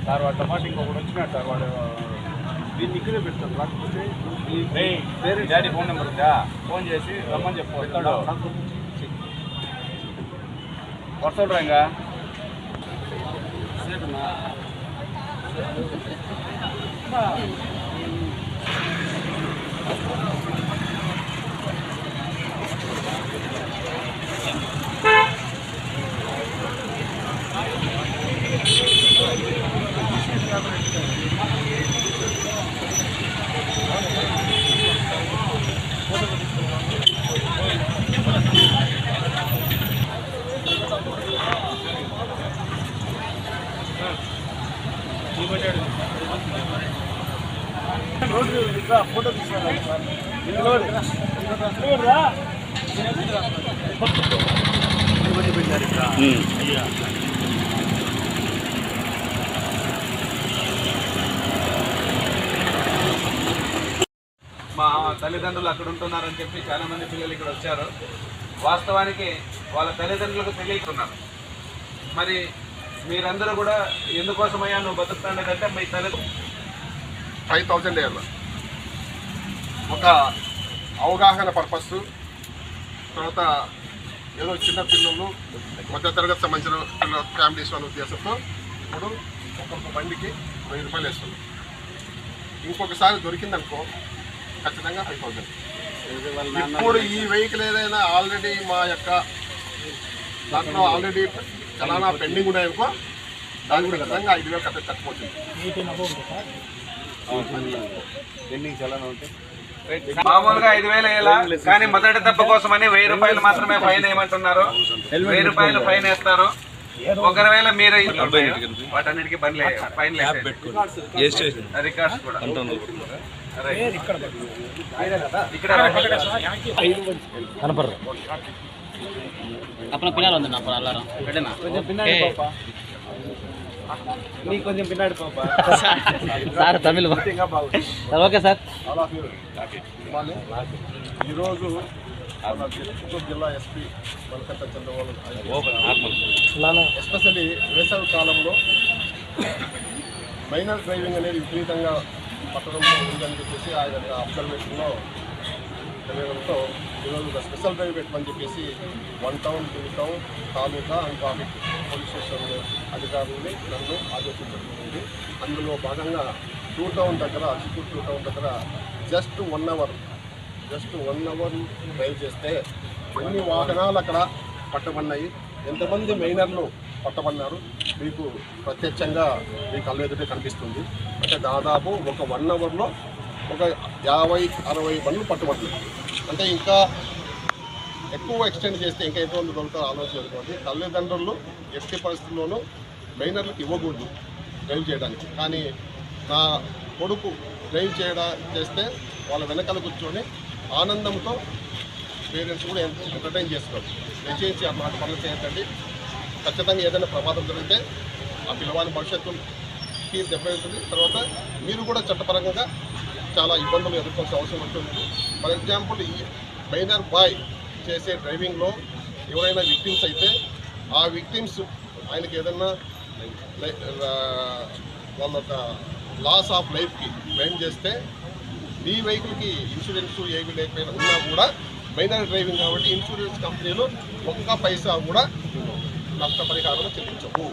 Sir వాడు టమాటా ఇంకొకటి వచ్చినాడు సార్ వాడు దీన్ని ఇక్కడే పెడతాడు రాకపోతే పేరెంట్స్ డాడీ ఫోన్ నెంబర్ ఉందా ఫోన్ చేసి రమ్మని చెప్పు వస్తాడు ఇంకా ఫోటో తీసుకున్నాను మా తల్లిదండ్రులు అక్కడ ఉంటున్నారని చెప్పి చాలా మంది పిల్లలు ఇక్కడ వచ్చారు. వాస్తవానికి వాళ్ళ తల్లిదండ్రులకు తెలియకున్నారు. మరి మీరందరూ కూడా ఎందుకోసమయ్యా నువ్వు బతుకుతాండేదంటే మీ తల్లిదండ్రులు 5,000 ఏళ్ళ ఒక అవగాహన పర్పస్, తర్వాత ఏదో చిన్న పిల్లలు మధ్య తరగతి సంబంధించిన ఫ్యామిలీస్ వాళ్ళ ఉద్దేశంతో ఇప్పుడు ఒక్కొక్క బండికి 1000 రూపాయలు వేస్తున్నాం. ఇంకొకసారి దొరికిందనుకో ఖచ్చితంగా 5,000. ఇప్పుడు ఈ వెహికల్ ఏదైనా ఆల్రెడీ మా యొక్క దాంట్లో ఆల్రెడీ చలానా పెండింగ్ ఉన్నాయనుకో దాని కూడా ఖచ్చితంగా 5,000 కట్ట తక్కువచ్చింది. మామూలుగా 5,000 వేయాలా, కానీ మొదటి దెబ్బ కోసమని 1000 రూపాయలు మాత్రమే ఫైన్ వేయమంటున్నారు. 1000 రూపాయలు ఫైన్ వేస్తారు. ఒకవేళ మీరు వాటన్నిటికీ ఫైన్ రికార్డ్స్ కూడా కొంచెం పిన్నాడు సార్ తమిళ ఓకే సార్. ఈరోజు చిత్తూరు జిల్లా ఎస్పీ కలకత్తా చంద్రబాబు ఎస్పెషల్లీ వేసవి కాలంలో మైనర్ డ్రైవింగ్ అనేది విపరీతంగా పట్టడంలో ఉందని చెప్పేసి ఆ యొక్క అబ్జర్వేషన్లో తెలియడంతో ఈరోజు స్పెషల్ డ్రైవ్ పెట్టమని చెప్పేసి 1 town 2 town taluka and traffic police station అధికారులని నన్ను ఆదేశించడం జరిగింది. అందులో భాగంగా 2 టౌన్ దగ్గర చిత్తూరు 2 టౌన్ దగ్గర జస్ట్ 1 అవర్ డ్రైవ్ చేస్తే ఎన్ని వాహనాలు అక్కడ పట్టబడినాయి, ఎంతమంది మైనర్లు పట్టబడినారు మీకు ప్రత్యక్షంగా మీ కళ్ళ ఎదుటే కనిపిస్తుంది. అంటే దాదాపు ఒక 1 అవర్లో ఒక 50-60 బండ్లు పట్టుబడుతుంది. అంటే ఇంకా ఎక్కువ ఎక్స్టెండ్ చేస్తే ఇంకా ఎంతమంది దొరుకుతారో ఆలోచన అనుకోండి. తల్లిదండ్రులు ఎట్టి పరిస్థితుల్లోనూ మైనర్లకు ఇవ్వకూడదు డ్రైవ్ చేయడానికి. కానీ నా కొడుకు డ్రైవ్ చేస్తే వాళ్ళ వెనకాల కూర్చొని ఆనందంతో పేరెంట్స్ కూడా ఎంటర్టైన్ చేస్తారు. దయచేసి ఆ మాట పనులు చేయకండి. ఖచ్చితంగా ఏదైనా ప్రమాదం జరిగితే ఆ పిల్లవాని భవిష్యత్తుకి దెబ్బతింటుంది. తర్వాత మీరు కూడా చట్టపరంగా చాలా ఇబ్బందులు ఎదుర్కోవాల్సిన అవసరం ఉంటుంది. ఫర్ ఎగ్జాంపుల్ ఈ మైనర్ బాయ్ చేసే డ్రైవింగ్లో ఎవరైనా విక్టిమ్స్ అయితే ఆ విక్టిమ్స్ ఆయనకి ఏదైనా వాళ్ళ లాస్ ఆఫ్ లైఫ్కి క్లెయిమ్ చేస్తే ఈ వెహికల్కి ఇన్సూరెన్స్ ఏవి లేకపోయినా ఉన్నా కూడా మైనర్ డ్రైవింగ్ కాబట్టి ఇన్సూరెన్స్ కంపెనీలు ఒక్క పైసా కూడా నష్టపరిహారం చెల్లించవు.